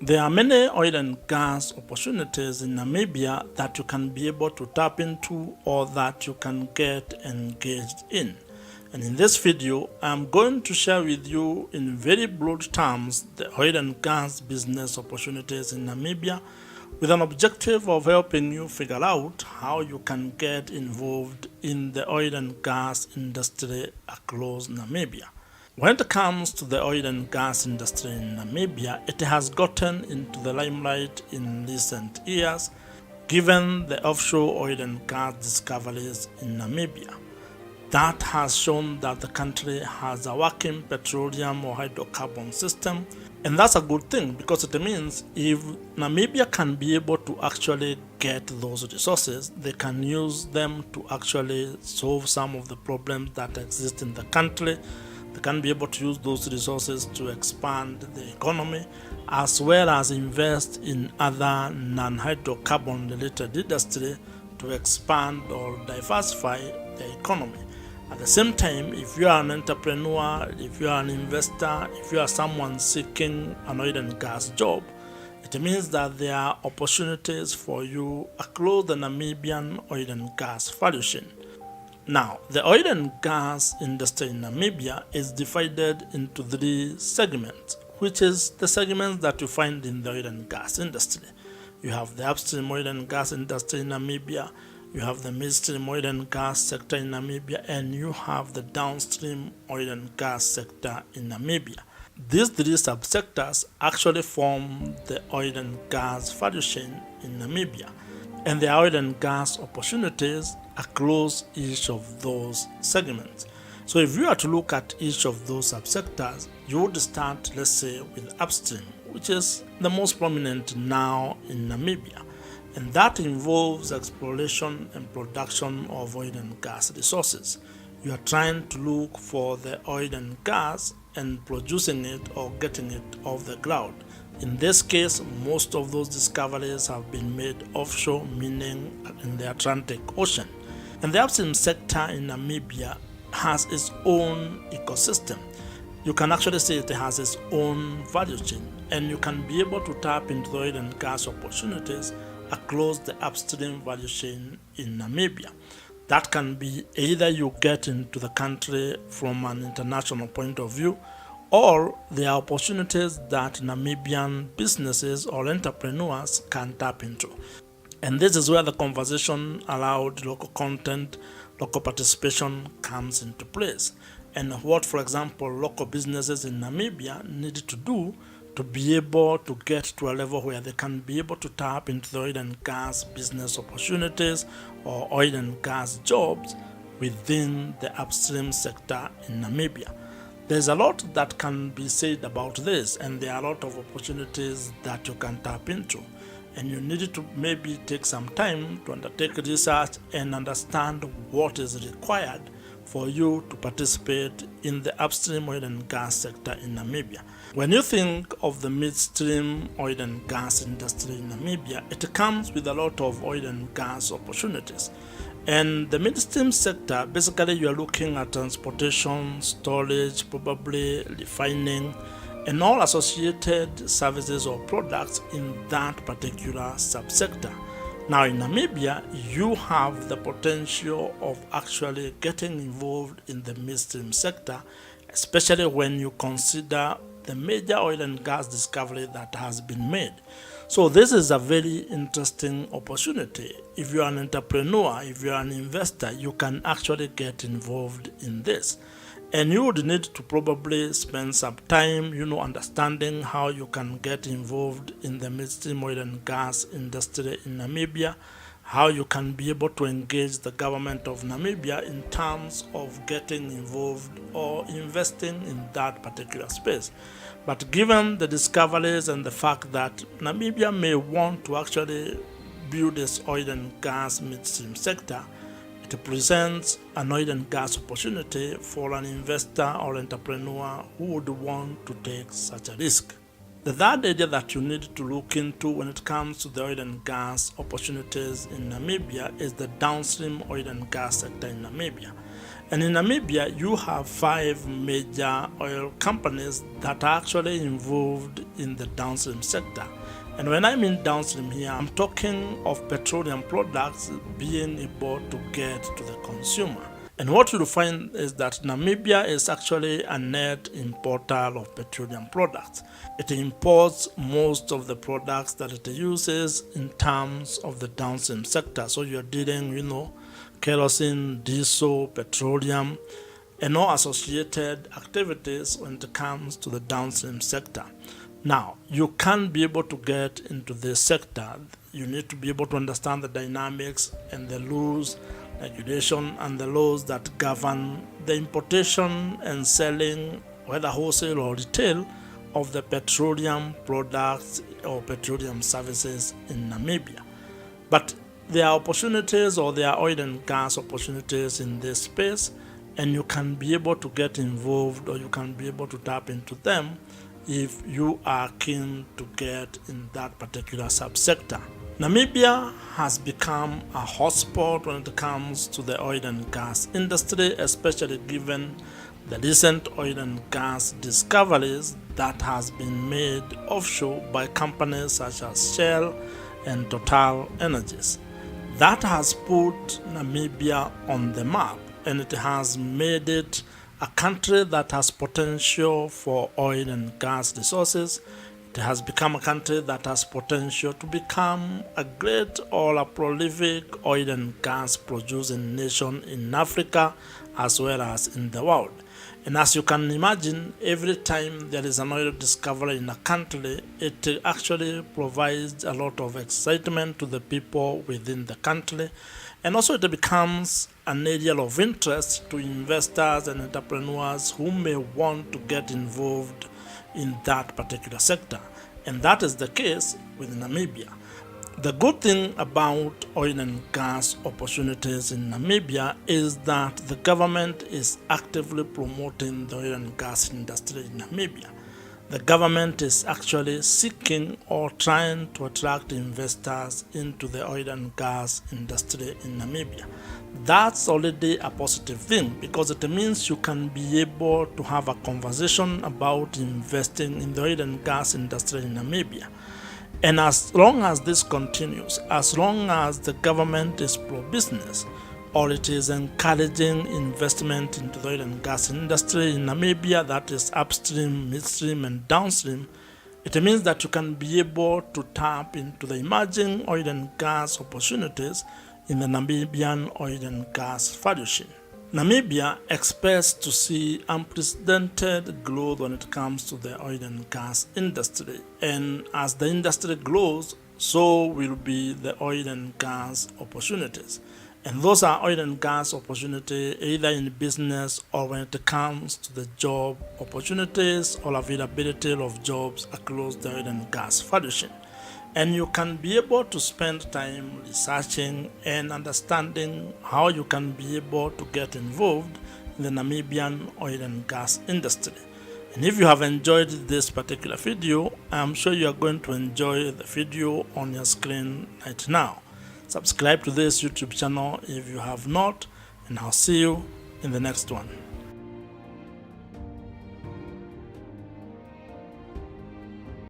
There are many oil and gas opportunities in Namibia that you can be able to tap into or that you can get engaged in. And in this video, I'm going to share with you in very broad terms the oil and gas business opportunities in Namibia with an objective of helping you figure out how you can get involved in the oil and gas industry across Namibia. When it comes to the oil and gas industry in Namibia, it has gotten into the limelight in recent years given the offshore oil and gas discoveries in Namibia. That has shown that the country has a working petroleum or hydrocarbon system, and that's a good thing because it means if Namibia can be able to actually get those resources, they can use them to actually solve some of the problems that exist in the country. They can be able to use those resources to expand the economy as well as invest in other non-hydrocarbon related industry to expand or diversify the economy. At the same time, if you are an entrepreneur, if you are an investor, if you are someone seeking an oil and gas job, it means that there are opportunities for you across the Namibian oil and gas value chain. Now, the oil and gas industry in Namibia is divided into three segments, which is the segments that you find in the oil and gas industry. You have the upstream oil and gas industry in Namibia, you have the midstream oil and gas sector in Namibia, and you have the downstream oil and gas sector in Namibia. These three subsectors actually form the oil and gas value chain in Namibia, and there are oil and gas opportunities across each of those segments. So if you are to look at each of those subsectors, you would start, let's say, with upstream, which is the most prominent now in Namibia. And that involves exploration and production of oil and gas resources. You are trying to look for the oil and gas and producing it or getting it off the ground. In this case, most of those discoveries have been made offshore, meaning in the Atlantic Ocean. And the upstream sector in Namibia has its own ecosystem. You can actually say it has its own value chain, and you can be able to tap into the oil and gas opportunities across the upstream value chain in Namibia. That can be either you get into the country from an international point of view, or there are opportunities that Namibian businesses or entrepreneurs can tap into. And this is where the conversation around local content, local participation comes into place. And what, for example, local businesses in Namibia need to do to be able to get to a level where they can be able to tap into the oil and gas business opportunities or oil and gas jobs within the upstream sector in Namibia. There's a lot that can be said about this, and there are a lot of opportunities that you can tap into. And you need to maybe take some time to undertake research and understand what is required for you to participate in the upstream oil and gas sector in Namibia. When you think of the midstream oil and gas industry in Namibia, it comes with a lot of oil and gas opportunities. And the midstream sector, basically you are looking at transportation, storage, probably refining, and all associated services or products in that particular subsector. Now in Namibia, you have the potential of actually getting involved in the midstream sector, especially when you consider the major oil and gas discovery that has been made. So this is a very interesting opportunity. If you are an entrepreneur, if you are an investor, you can actually get involved in this. And you would need to probably spend some time, understanding how you can get involved in the midstream oil and gas industry in Namibia, how you can be able to engage the government of Namibia in terms of getting involved or investing in that particular space. But given the discoveries and the fact that Namibia may want to actually build this oil and gas midstream sector, it presents an oil and gas opportunity for an investor or entrepreneur who would want to take such a risk. The third area that you need to look into when it comes to the oil and gas opportunities in Namibia is the downstream oil and gas sector in Namibia. And in Namibia, you have 5 major oil companies that are actually involved in the downstream sector. And when I mean downstream here, I'm talking of petroleum products being able to get to the consumer. And what you'll find is that Namibia is actually a net importer of petroleum products. It imports most of the products that it uses in terms of the downstream sector. So you're dealing, kerosene, diesel, petroleum, and all associated activities when it comes to the downstream sector. Now, you can't be able to get into this sector. You need to be able to understand the dynamics and the rules, regulation, and the laws that govern the importation and selling, whether wholesale or retail, of the petroleum products or petroleum services in Namibia. But there are opportunities, or there are oil and gas opportunities in this space, and you can be able to get involved, or you can be able to tap into them if you are keen to get in that particular subsector. Namibia has become a hotspot when it comes to the oil and gas industry, especially given the recent oil and gas discoveries that has been made offshore by companies such as Shell and Total Energies. That has put Namibia on the map, and it has made it a country that has potential for oil and gas resources. It has become a country that has potential to become a great or a prolific oil and gas producing nation in Africa as well as in the world. And as you can imagine, every time there is an oil discovery in a country, it actually provides a lot of excitement to the people within the country. And also it becomes an area of interest to investors and entrepreneurs who may want to get involved in that particular sector. And that is the case with Namibia. The good thing about oil and gas opportunities in Namibia is that the government is actively promoting the oil and gas industry in Namibia. The government is actually seeking or trying to attract investors into the oil and gas industry in Namibia. That's already a positive thing, because it means you can be able to have a conversation about investing in the oil and gas industry in Namibia. And as long as this continues, as long as the government is pro-business, or it is encouraging investment into the oil and gas industry in Namibia, that is upstream, midstream, and downstream, it means that you can be able to tap into the emerging oil and gas opportunities in the Namibian oil and gas value chain. Namibia expects to see unprecedented growth when it comes to the oil and gas industry, and as the industry grows, so will be the oil and gas opportunities. And those are oil and gas opportunities either in business or when it comes to the job opportunities or availability of jobs across the oil and gas value chain. And you can be able to spend time researching and understanding how you can be able to get involved in the Namibian oil and gas industry. And if you have enjoyed this particular video, I'm sure you are going to enjoy the video on your screen right now. Subscribe to this YouTube channel if you have not, and I'll see you in the next one.